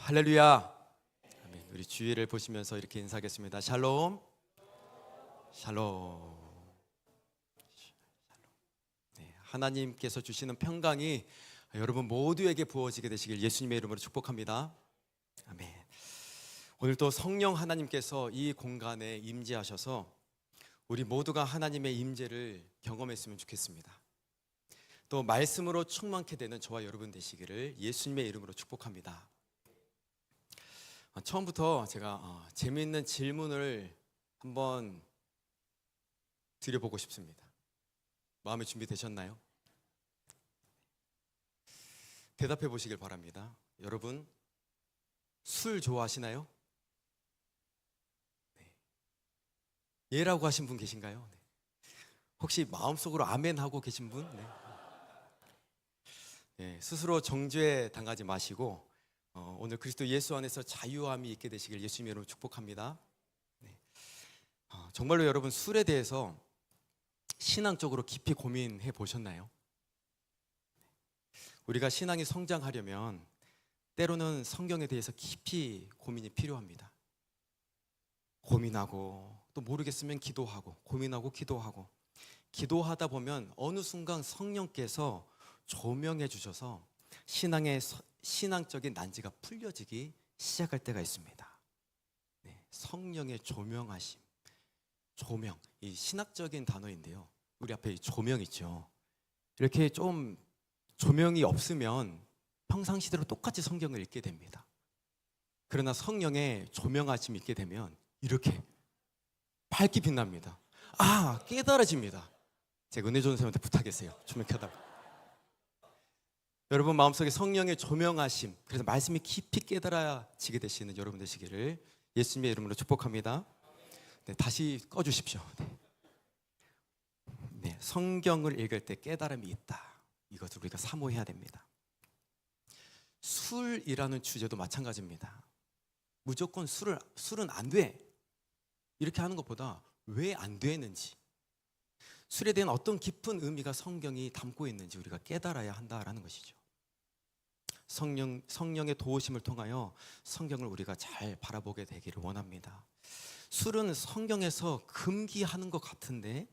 할렐루야. 아멘. 우리 주위를 보시면서 이렇게 인사하겠습니다. 샬롬. 샬롬. 네, 하나님께서 주시는 평강이 여러분 모두에게 부어지게 되시길 예수님의 이름으로 축복합니다. 아멘. 오늘 또 성령 하나님께서 이 공간에 임재하셔서 우리 모두가 하나님의 임재를 경험했으면 좋겠습니다. 또 말씀으로 충만케 되는 저와 여러분 되시기를 예수님의 이름으로 축복합니다. 처음부터 제가 재미있는 질문을 한번 드려보고 싶습니다. 마음에 준비되셨나요? 대답해 보시길 바랍니다. 여러분, 술 좋아하시나요? 네. 예라고 하신 분 계신가요? 네. 혹시 마음속으로 아멘 하고 계신 분? 네. 네, 스스로 정죄 당하지 마시고 오늘 그리스도 예수 안에서 자유함이 있게 되시길 예수님의 이름으로 축복합니다. 네. 정말로 여러분 술에 대해서 신앙적으로 깊이 고민해 보셨나요? 우리가 신앙이 성장하려면 때로는 성경에 대해서 깊이 고민이 필요합니다. 고민하고 또 모르겠으면 기도하고 고민하고 기도하고 기도하다 보면 어느 순간 성령께서 조명해 주셔서 신앙적인 난지가 풀려지기 시작할 때가 있습니다. 네, 성령의 조명하심, 조명, 이 신학적인 단어인데요. 우리 앞에 이 조명 있죠. 이렇게 좀 조명이 없으면 평상시대로 똑같이 성경을 읽게 됩니다. 그러나 성령의 조명하심이 있게 되면 이렇게 밝게 빛납니다. 깨달아집니다. 제가 은혜 좋은 선생님한테 부탁했어요. 조명해달라고. 여러분 마음속에 성령의 조명하심, 그래서 말씀이 깊이 깨달아지게 되시는 여러분 되시기를 예수님의 이름으로 축복합니다. 네, 다시 꺼주십시오. 네, 성경을 읽을 때 깨달음이 있다. 이것을 우리가 사모해야 됩니다. 술이라는 주제도 마찬가지입니다. 무조건 술은 안 돼. 이렇게 하는 것보다 왜 안 되는지, 술에 대한 어떤 깊은 의미가 성경이 담고 있는지 우리가 깨달아야 한다라는 것이죠. 성령의 도우심을 통하여 성경을 우리가 잘 바라보게 되기를 원합니다. 술은 성경에서 금기하는 것 같은데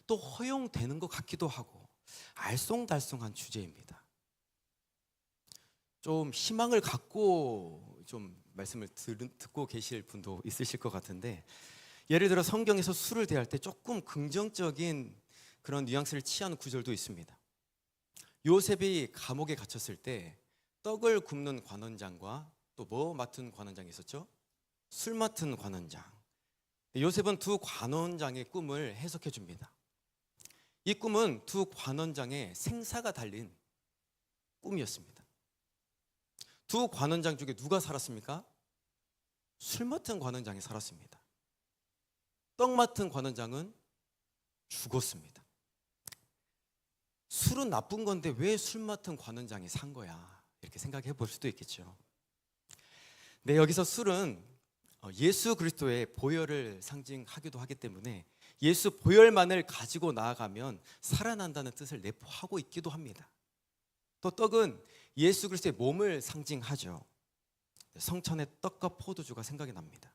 또 허용되는 것 같기도 하고 알쏭달쏭한 주제입니다. 좀 희망을 갖고 좀 말씀을 듣고 계실 분도 있으실 것 같은데, 예를 들어 성경에서 술을 대할 때 조금 긍정적인 그런 뉘앙스를 취하는 구절도 있습니다. 요셉이 감옥에 갇혔을 때 떡을 굽는 관원장과 또 뭐 맡은 관원장이 있었죠? 술 맡은 관원장. 요셉은 두 관원장의 꿈을 해석해 줍니다. 이 꿈은 두 관원장의 생사가 달린 꿈이었습니다. 두 관원장 중에 누가 살았습니까? 술 맡은 관원장이 살았습니다. 떡 맡은 관원장은 죽었습니다. 술은 나쁜 건데 왜 술 맡은 관원장이 산 거야? 이렇게 생각해 볼 수도 있겠죠. 네, 여기서 술은 예수 그리스도의 보혈을 상징하기도 하기 때문에 예수 보혈만을 가지고 나아가면 살아난다는 뜻을 내포하고 있기도 합니다. 또 떡은 예수 그리스도의 몸을 상징하죠. 성찬의 떡과 포도주가 생각이 납니다.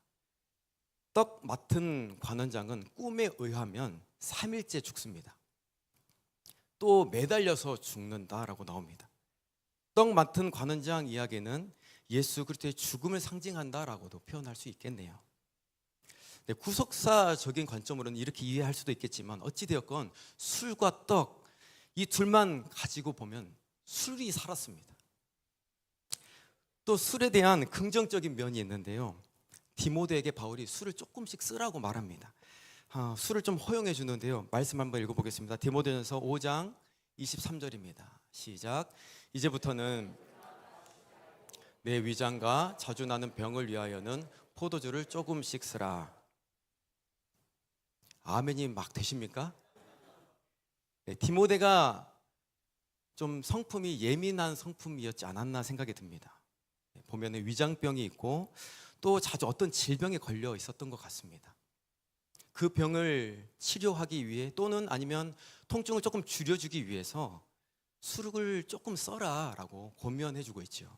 떡 맡은 관원장은 꿈에 의하면 3일째 죽습니다. 또 매달려서 죽는다라고 나옵니다. 떡 맡은 관원장 이야기는 예수 그리스도의 죽음을 상징한다라고도 표현할 수 있겠네요. 네, 구속사적인 관점으로는 이렇게 이해할 수도 있겠지만 어찌되었건 술과 떡, 이 둘만 가지고 보면 술이 살았습니다. 또 술에 대한 긍정적인 면이 있는데요. 디모데에게 바울이 술을 조금씩 쓰라고 말합니다. 술을 좀 허용해 주는데요. 말씀 한번 읽어보겠습니다. 디모데전서 5장 23절입니다. 시작. 이제부터는 내 위장과 자주 나는 병을 위하여는 포도주를 조금씩 쓰라. 아멘이 막 되십니까? 네, 디모데가 좀 성품이 예민한 성품이었지 않았나 생각이 듭니다. 보면 위장병이 있고 또 자주 어떤 질병에 걸려 있었던 것 같습니다. 그 병을 치료하기 위해 또는 아니면 통증을 조금 줄여주기 위해서 술을 조금 써라 라고 권면해주고 있죠.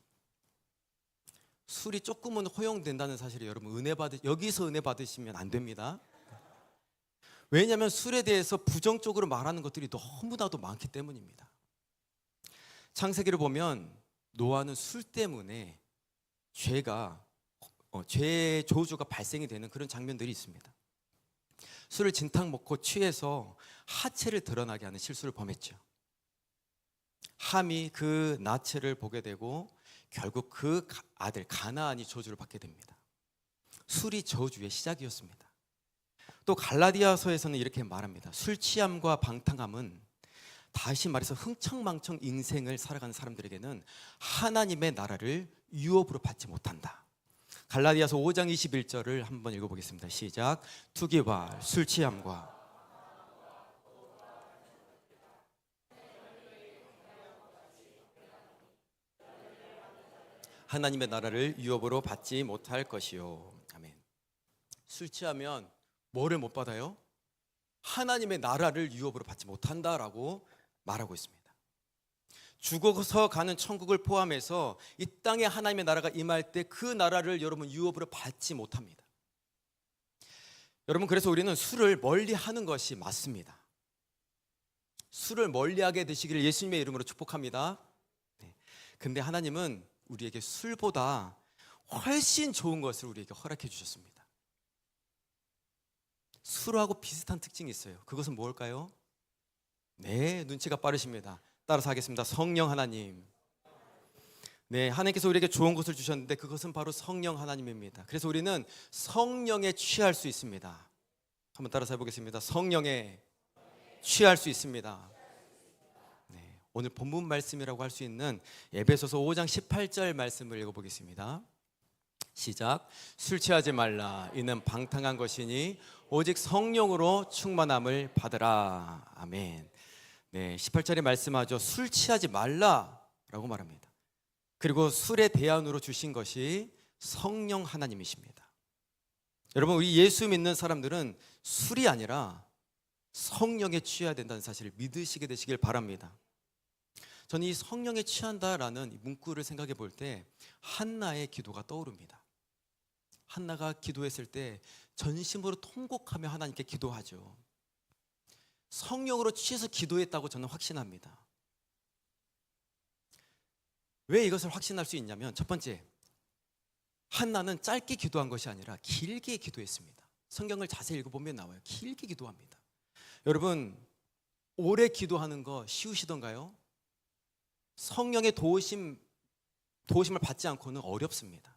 술이 조금은 허용된다는 사실을 여러분 여기서 은혜 받으시면 안 됩니다. 왜냐하면 술에 대해서 부정적으로 말하는 것들이 너무나도 많기 때문입니다. 창세기를 보면 노아는 술 때문에 죄의 저주가 발생이 되는 그런 장면들이 있습니다. 술을 진탕 먹고 취해서 하체를 드러나게 하는 실수를 범했죠. 함이 그 나체를 보게 되고 결국 그 아들 가나안이 저주를 받게 됩니다. 술이 저주의 시작이었습니다. 또 갈라디아서에서는 이렇게 말합니다. 술 취함과 방탕함은, 다시 말해서 흥청망청 인생을 살아가는 사람들에게는 하나님의 나라를 유업으로 받지 못한다. 갈라디아서 5장 21절을 한번 읽어보겠습니다. 시작. 투기와 술 취함과 하나님의 나라를 유업으로 받지 못할 것이요. 아멘. 술 취하면 뭐를 못 받아요? 하나님의 나라를 유업으로 받지 못한다라고 말하고 있습니다. 죽어서 가는 천국을 포함해서 이 땅에 하나님의 나라가 임할 때 그 나라를 여러분 유업으로 받지 못합니다. 여러분, 그래서 우리는 술을 멀리하는 것이 맞습니다. 술을 멀리하게 되시기를 예수님의 이름으로 축복합니다. 근데 하나님은 우리에게 술보다 훨씬 좋은 것을 우리에게 허락해 주셨습니다. 술하고 비슷한 특징이 있어요. 그것은 뭘까요? 네, 눈치가 빠르십니다. 따라서 하겠습니다. 성령 하나님. 네, 하나님께서 우리에게 좋은 것을 주셨는데 그것은 바로 성령 하나님입니다. 그래서 우리는 성령에 취할 수 있습니다. 한번 따라서 해보겠습니다. 성령에 취할 수 있습니다. 네, 오늘 본문 말씀이라고 할 수 있는 에베소서 5장 18절 말씀을 읽어보겠습니다. 시작. 술 취하지 말라. 이는 방탕한 것이니 오직 성령으로 충만함을 받으라. 아멘. 네, 18절에 말씀하죠. 술 취하지 말라라고 말합니다. 그리고 술의 대안으로 주신 것이 성령 하나님이십니다. 여러분, 우리 예수 믿는 사람들은 술이 아니라 성령에 취해야 된다는 사실을 믿으시게 되시길 바랍니다. 저는 이 성령에 취한다라는 문구를 생각해 볼 때 한나의 기도가 떠오릅니다. 한나가 기도했을 때 전심으로 통곡하며 하나님께 기도하죠. 성령으로 취해서 기도했다고 저는 확신합니다. 왜 이것을 확신할 수 있냐면, 첫 번째, 한나는 짧게 기도한 것이 아니라 길게 기도했습니다. 성경을 자세히 읽어보면 나와요. 길게 기도합니다. 여러분, 오래 기도하는 거 쉬우시던가요? 성령의 도우심을 받지 않고는 어렵습니다.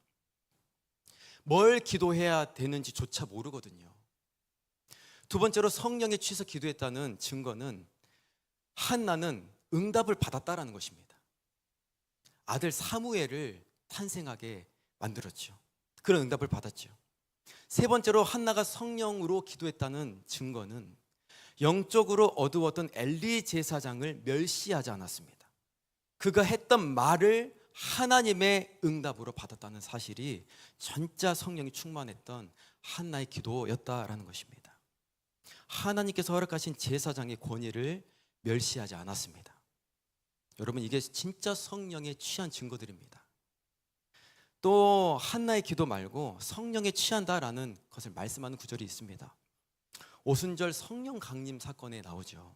뭘 기도해야 되는지조차 모르거든요. 두 번째로, 성령에 취해서 기도했다는 증거는 한나는 응답을 받았다라는 것입니다. 아들 사무엘을 탄생하게 만들었죠. 그런 응답을 받았죠. 세 번째로, 한나가 성령으로 기도했다는 증거는 영적으로 어두웠던 엘리 제사장을 멸시하지 않았습니다. 그가 했던 말을 하나님의 응답으로 받았다는 사실이 진짜 성령이 충만했던 한나의 기도였다라는 것입니다. 하나님께서 허락하신 제사장의 권위를 멸시하지 않았습니다. 여러분, 이게 진짜 성령에 취한 증거들입니다. 또 한나의 기도 말고 성령에 취한다라는 것을 말씀하는 구절이 있습니다. 오순절 성령 강림 사건에 나오죠.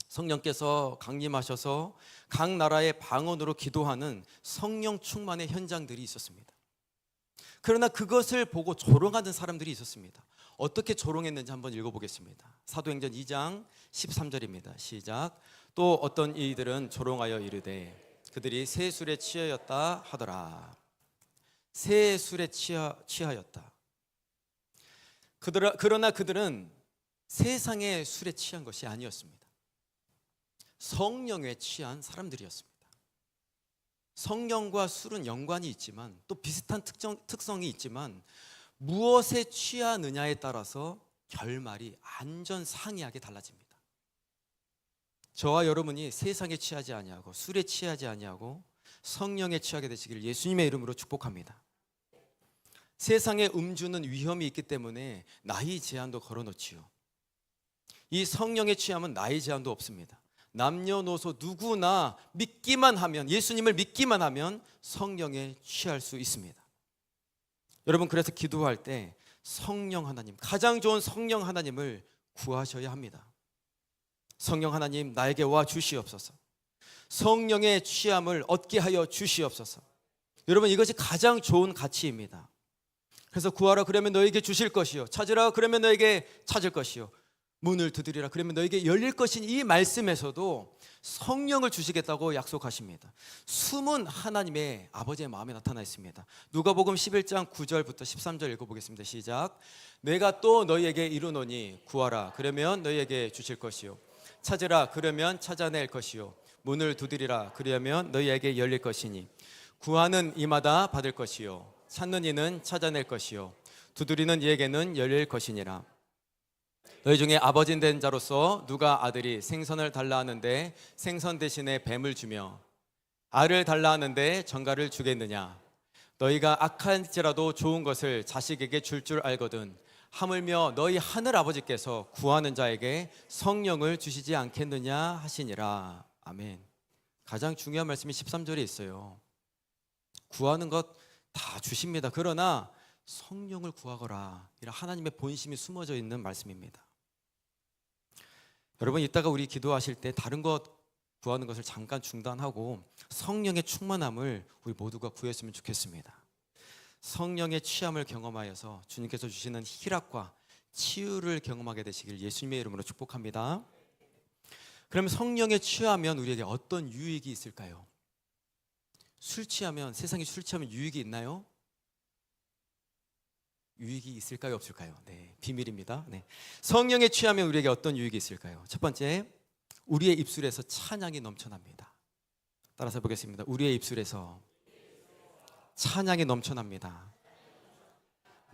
성령께서 강림하셔서 각 나라의 방언으로 기도하는 성령 충만의 현장들이 있었습니다. 그러나 그것을 보고 조롱하는 사람들이 있었습니다. 어떻게 조롱했는지 한번 읽어보겠습니다. 사도행전 2장 13절입니다. 시작. 또 어떤 이들은 조롱하여 이르되 그들이 새 술에 취하였다 하더라. 새 술에 취하였다. 그러나 그들은 세상의 술에 취한 것이 아니었습니다. 성령에 취한 사람들이었습니다. 성령과 술은 연관이 있지만 또 비슷한 특성이 있지만 무엇에 취하느냐에 따라서 결말이 완전 상이하게 달라집니다. 저와 여러분이 세상에 취하지 아니하고 술에 취하지 아니하고 성령에 취하게 되시기를 예수님의 이름으로 축복합니다. 세상의 음주는 위험이 있기 때문에 나이 제한도 걸어놓지요. 이 성령에 취하면 나이 제한도 없습니다. 남녀노소 누구나 믿기만 하면, 예수님을 믿기만 하면 성령에 취할 수 있습니다. 여러분, 그래서 기도할 때 성령 하나님, 가장 좋은 성령 하나님을 구하셔야 합니다. 성령 하나님, 나에게 와 주시옵소서. 성령의 취함을 얻게 하여 주시옵소서. 여러분, 이것이 가장 좋은 가치입니다. 그래서 구하라 그러면 너에게 주실 것이요, 찾으라 그러면 너에게 찾을 것이요, 문을 두드리라 그러면 너에게 열릴 것인, 이 말씀에서도 성령을 주시겠다고 약속하십니다. 숨은 하나님의 아버지의 마음에 나타나 있습니다. 누가복음 11장 9절부터 13절 읽어보겠습니다. 시작. 내가 또 너희에게 이르노니 구하라 그러면 너희에게 주실 것이요, 찾으라 그러면 찾아낼 것이요, 문을 두드리라 그러면 너희에게 열릴 것이니 구하는 이마다 받을 것이요, 찾는 이는 찾아낼 것이요, 두드리는 이에게는 열릴 것이니라. 너희 중에 아버지 된 자로서 누가 아들이 생선을 달라 하는데 생선 대신에 뱀을 주며 알을 달라 하는데 정갈을 주겠느냐? 너희가 악할지라도 좋은 것을 자식에게 줄 알거든 하물며 너희 하늘 아버지께서 구하는 자에게 성령을 주시지 않겠느냐 하시니라. 아멘. 가장 중요한 말씀이 13절에 있어요. 구하는 것 다 주십니다. 그러나 성령을 구하거라. 이런 하나님의 본심이 숨어져 있는 말씀입니다. 여러분, 이따가 우리 기도하실 때 다른 것 구하는 것을 잠깐 중단하고 성령의 충만함을 우리 모두가 구했으면 좋겠습니다. 성령의 취함을 경험하여서 주님께서 주시는 희락과 치유를 경험하게 되시길 예수님의 이름으로 축복합니다. 그러면 성령에 취하면 우리에게 어떤 유익이 있을까요? 술 취하면, 세상에 술 취하면 유익이 있나요? 유익이 있을까요, 없을까요? 네, 비밀입니다. 네. 성령에 취하면 우리에게 어떤 유익이 있을까요? 첫 번째, 우리의 입술에서 찬양이 넘쳐납니다. 따라서 보겠습니다. 우리의 입술에서 찬양이 넘쳐납니다.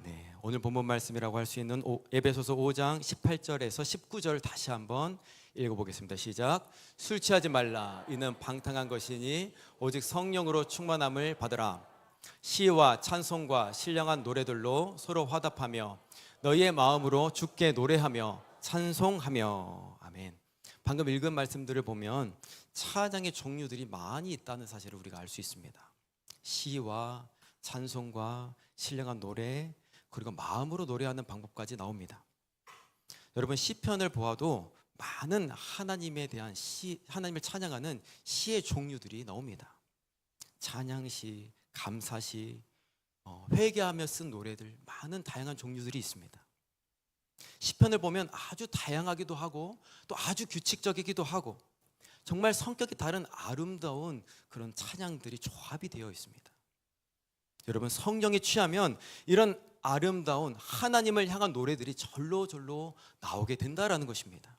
네, 오늘 본문 말씀이라고 할 수 있는 에베소서 5장 18절에서 19절 다시 한번 읽어보겠습니다. 시작. 술 취하지 말라. 이는 방탕한 것이니 오직 성령으로 충만함을 받으라. 시와 찬송과 신령한 노래들로 서로 화답하며 너희의 마음으로 주께 노래하며 찬송하며. 아멘. 방금 읽은 말씀들을 보면 찬양의 종류들이 많이 있다는 사실을 우리가 알 수 있습니다. 시와 찬송과 신령한 노래, 그리고 마음으로 노래하는 방법까지 나옵니다. 여러분, 시편을 보아도 많은 하나님에 대한 하나님을 찬양하는 시의 종류들이 나옵니다. 찬양시, 감사시, 회개하며 쓴 노래들, 많은 다양한 종류들이 있습니다. 시편을 보면 아주 다양하기도 하고 또 아주 규칙적이기도 하고 정말 성격이 다른 아름다운 그런 찬양들이 조합이 되어 있습니다. 여러분, 성령에 취하면 이런 아름다운 하나님을 향한 노래들이 절로 나오게 된다라는 것입니다.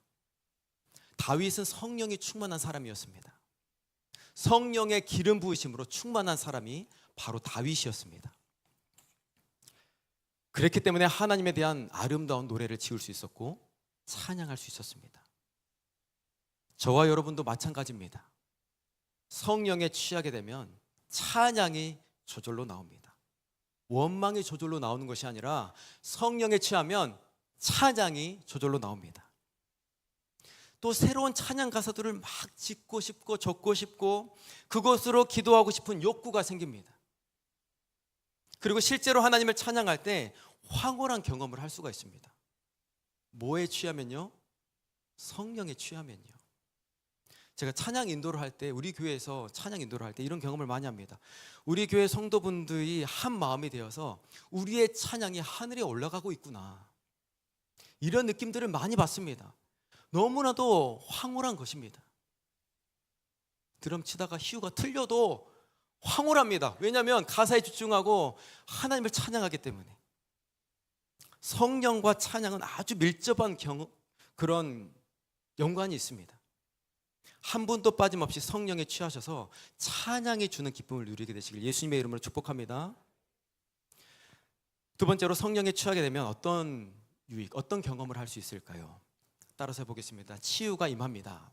다윗은 성령이 충만한 사람이었습니다. 성령의 기름 부으심으로 충만한 사람이 바로 다윗이었습니다. 그렇기 때문에 하나님에 대한 아름다운 노래를 지을 수 있었고 찬양할 수 있었습니다. 저와 여러분도 마찬가지입니다. 성령에 취하게 되면 찬양이 저절로 나옵니다. 원망이 저절로 나오는 것이 아니라 성령에 취하면 찬양이 저절로 나옵니다. 또 새로운 찬양 가사들을 막 짓고 싶고 적고 싶고 그것으로 기도하고 싶은 욕구가 생깁니다. 그리고 실제로 하나님을 찬양할 때 황홀한 경험을 할 수가 있습니다. 뭐에 취하면요? 성령에 취하면요. 제가 찬양 인도를 할 때, 우리 교회에서 찬양 인도를 할 때 이런 경험을 많이 합니다. 우리 교회 성도분들이 한 마음이 되어서 우리의 찬양이 하늘에 올라가고 있구나, 이런 느낌들을 많이 받습니다. 너무나도 황홀한 것입니다. 드럼 치다가 희우가 틀려도 황홀합니다. 왜냐하면 가사에 집중하고 하나님을 찬양하기 때문에. 성령과 찬양은 아주 밀접한 그런 연관이 있습니다. 한 분도 빠짐없이 성령에 취하셔서 찬양이 주는 기쁨을 누리게 되시길 예수님의 이름으로 축복합니다. 두 번째로, 성령에 취하게 되면 어떤 유익, 어떤 경험을 할 수 있을까요? 따라서 해보겠습니다. 치유가 임합니다.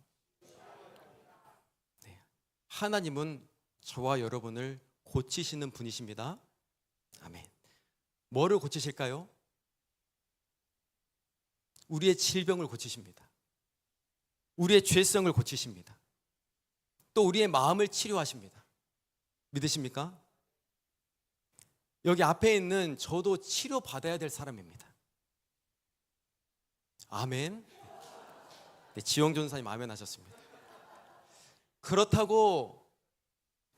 네. 하나님은 저와 여러분을 고치시는 분이십니다. 아멘. 뭐를 고치실까요? 우리의 질병을 고치십니다. 우리의 죄성을 고치십니다. 또 우리의 마음을 치료하십니다. 믿으십니까? 여기 앞에 있는 저도 치료받아야 될 사람입니다. 아멘. 네, 지영 전사님 아멘 하셨습니다. 그렇다고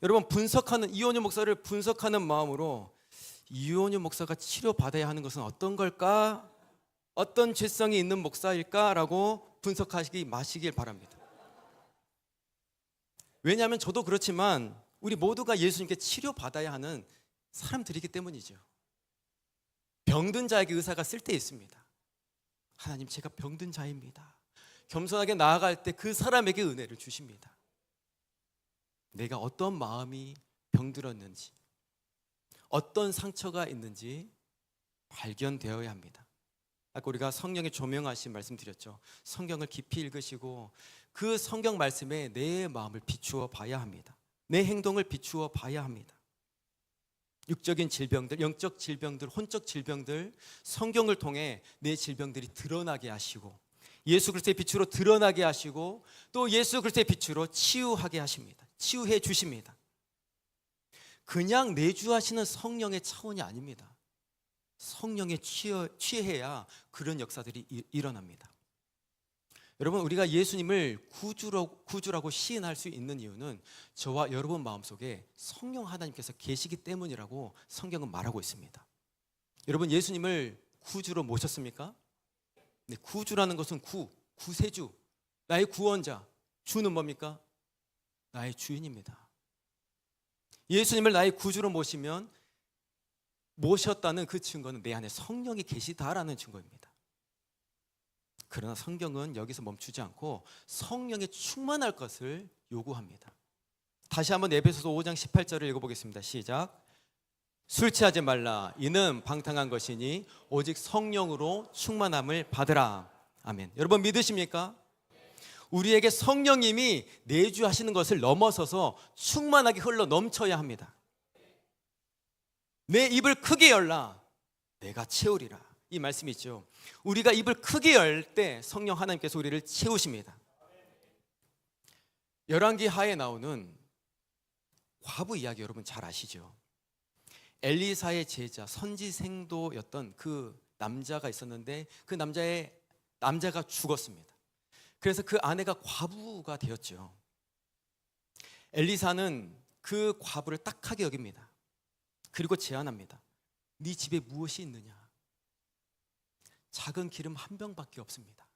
여러분 이원유 목사를 분석하는 마음으로 이원유 목사가 치료받아야 하는 것은 어떤 걸까? 어떤 죄성이 있는 목사일까라고 분석하시기 마시길 바랍니다. 왜냐하면 저도 그렇지만 우리 모두가 예수님께 치료받아야 하는 사람들이기 때문이죠. 병든 자에게 의사가 쓸 때 있습니다. 하나님, 제가 병든 자입니다. 겸손하게 나아갈 때 그 사람에게 은혜를 주십니다. 내가 어떤 마음이 병들었는지, 어떤 상처가 있는지 발견되어야 합니다. 아까 우리가 성령의 조명하신 말씀드렸죠. 성경을 깊이 읽으시고 그 성경 말씀에 내 마음을 비추어 봐야 합니다. 내 행동을 비추어 봐야 합니다. 육적인 질병들, 영적 질병들, 혼적 질병들, 성경을 통해 내 질병들이 드러나게 하시고 예수 그리스도의 빛으로 드러나게 하시고 또 예수 그리스도의 빛으로 치유하게 하십니다. 치유해 주십니다. 그냥 내주하시는 성령의 차원이 아닙니다. 성령에 취해야 그런 역사들이 일어납니다. 여러분, 우리가 예수님을 구주라고 시인할 수 있는 이유는 저와 여러분 마음속에 성령 하나님께서 계시기 때문이라고 성경은 말하고 있습니다. 여러분, 예수님을 구주로 모셨습니까? 네, 구주라는 것은 구세주, 나의 구원자. 주는 뭡니까? 나의 주인입니다. 예수님을 나의 구주로 모셨다는 그 증거는 내 안에 성령이 계시다라는 증거입니다. 그러나 성경은 여기서 멈추지 않고 성령에 충만할 것을 요구합니다. 다시 한번 에베소서 5장 18절을 읽어보겠습니다. 시작. 술 취하지 말라. 이는 방탕한 것이니 오직 성령으로 충만함을 받으라. 아멘. 여러분 믿으십니까? 우리에게 성령님이 내주하시는 것을 넘어서서 충만하게 흘러 넘쳐야 합니다. 내 입을 크게 열라. 내가 채우리라. 이 말씀이 있죠. 우리가 입을 크게 열 때 성령 하나님께서 우리를 채우십니다. 열왕기 하에 나오는 과부 이야기 여러분 잘 아시죠? 엘리사의 제자 선지생도였던 그 남자가 있었는데 그 남자가 죽었습니다. 그래서 그 아내가 과부가 되었죠. 엘리사는 그 과부를 딱하게 여깁니다. 그리고 제안합니다. 네 집에 무엇이 있느냐? 작은 기름 한 병밖에 없습니다.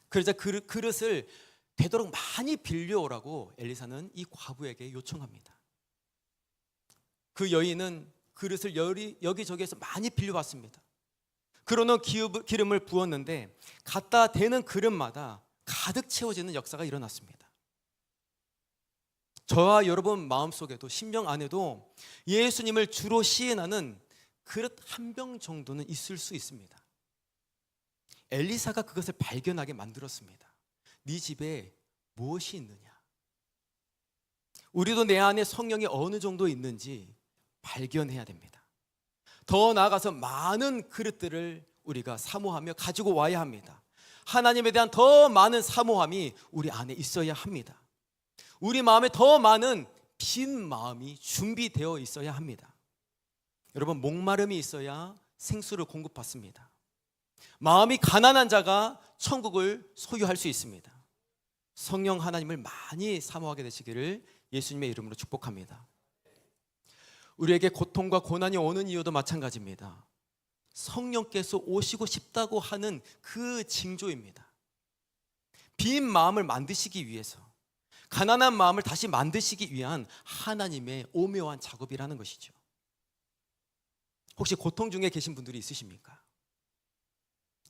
그러자 그릇을 되도록 많이 빌려오라고 엘리사는 이 과부에게 요청합니다. 그 여인은 그릇을 여기저기에서 많이 빌려왔습니다. 그러는 기름을 부었는데 갖다 대는 그릇마다 가득 채워지는 역사가 일어났습니다. 저와 여러분 마음속에도 심령 안에도 예수님을 주로 시인하는 그릇 한 병 정도는 있을 수 있습니다. 엘리사가 그것을 발견하게 만들었습니다. 네 집에 무엇이 있느냐? 우리도 내 안에 성령이 어느 정도 있는지 발견해야 됩니다. 더 나아가서 많은 그릇들을 우리가 사모하며 가지고 와야 합니다. 하나님에 대한 더 많은 사모함이 우리 안에 있어야 합니다. 우리 마음에 더 많은 빈 마음이 준비되어 있어야 합니다. 여러분, 목마름이 있어야 생수를 공급받습니다. 마음이 가난한 자가 천국을 소유할 수 있습니다. 성령 하나님을 많이 사모하게 되시기를 예수님의 이름으로 축복합니다. 우리에게 고통과 고난이 오는 이유도 마찬가지입니다. 성령께서 오시고 싶다고 하는 그 징조입니다. 빈 마음을 만드시기 위해서, 가난한 마음을 다시 만드시기 위한 하나님의 오묘한 작업이라는 것이죠. 혹시 고통 중에 계신 분들이 있으십니까?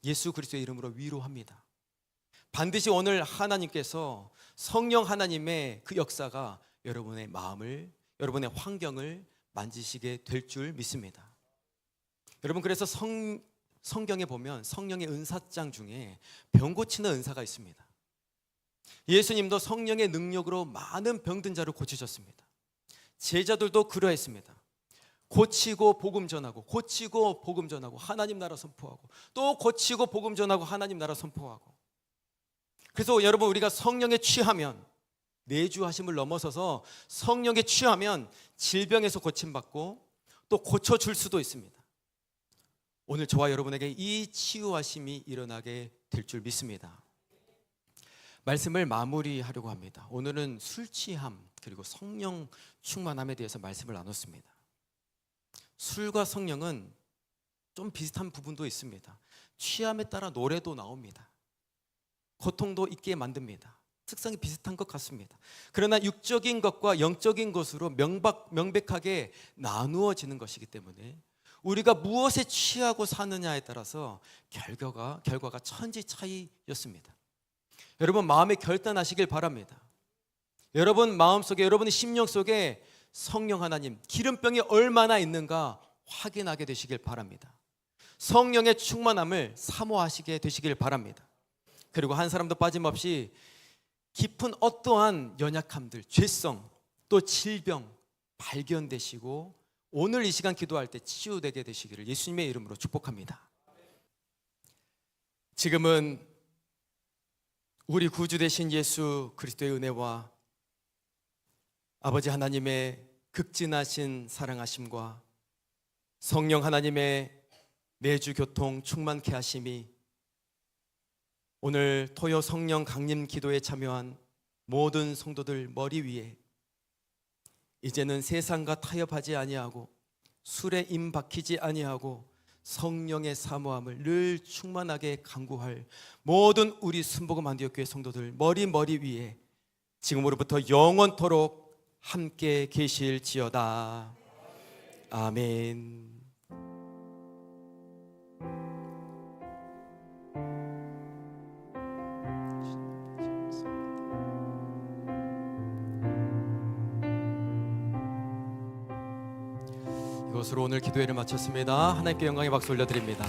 예수 그리스도의 이름으로 위로합니다. 반드시 오늘 하나님께서 성령 하나님의 그 역사가 여러분의 마음을, 여러분의 환경을 만지시게 될 줄 믿습니다. 여러분, 그래서 성경에 보면 성령의 은사장 중에 병 고치는 은사가 있습니다. 예수님도 성령의 능력으로 많은 병든 자를 고치셨습니다. 제자들도 그러했습니다. 고치고 복음 전하고, 고치고 복음 전하고, 하나님 나라 선포하고, 또 고치고 복음 전하고, 하나님 나라 선포하고. 그래서 여러분, 우리가 성령에 취하면, 내주하심을 넘어서서 성령에 취하면 질병에서 고침받고 또 고쳐줄 수도 있습니다. 오늘 저와 여러분에게 이 치유하심이 일어나게 될 줄 믿습니다. 말씀을 마무리하려고 합니다. 오늘은 술 취함 그리고 성령 충만함에 대해서 말씀을 나눴습니다. 술과 성령은 좀 비슷한 부분도 있습니다. 취함에 따라 노래도 나옵니다. 고통도 있게 만듭니다. 특성이 비슷한 것 같습니다. 그러나 육적인 것과 영적인 것으로 명백하게 나누어지는 것이기 때문에 우리가 무엇에 취하고 사느냐에 따라서 결과가 천지 차이였습니다. 여러분 마음에 결단하시길 바랍니다. 여러분 마음속에, 여러분의 심령 속에 성령 하나님 기름병이 얼마나 있는가 확인하게 되시길 바랍니다. 성령의 충만함을 사모하시게 되시길 바랍니다. 그리고 한 사람도 빠짐없이 깊은 어떠한 연약함들, 죄성, 또 질병 발견되시고 오늘 이 시간 기도할 때 치유되게 되시기를 예수님의 이름으로 축복합니다. 지금은 우리 구주 되신 예수 그리스도의 은혜와 아버지 하나님의 극진하신 사랑하심과 성령 하나님의 매주 교통 충만케 하심이 오늘 토요 성령 강림 기도에 참여한 모든 성도들 머리 위에 이제는 세상과 타협하지 아니하고 술에 임박히지 아니하고 성령의 사모함을 늘 충만하게 간구할 모든 우리 순복음 안디옥교회 성도들 머리 위에 지금으로부터 영원토록 함께 계실지어다. 아멘. 이것으로 오늘 기도회를 마쳤습니다. 하나님께 영광의 박수 올려드립니다.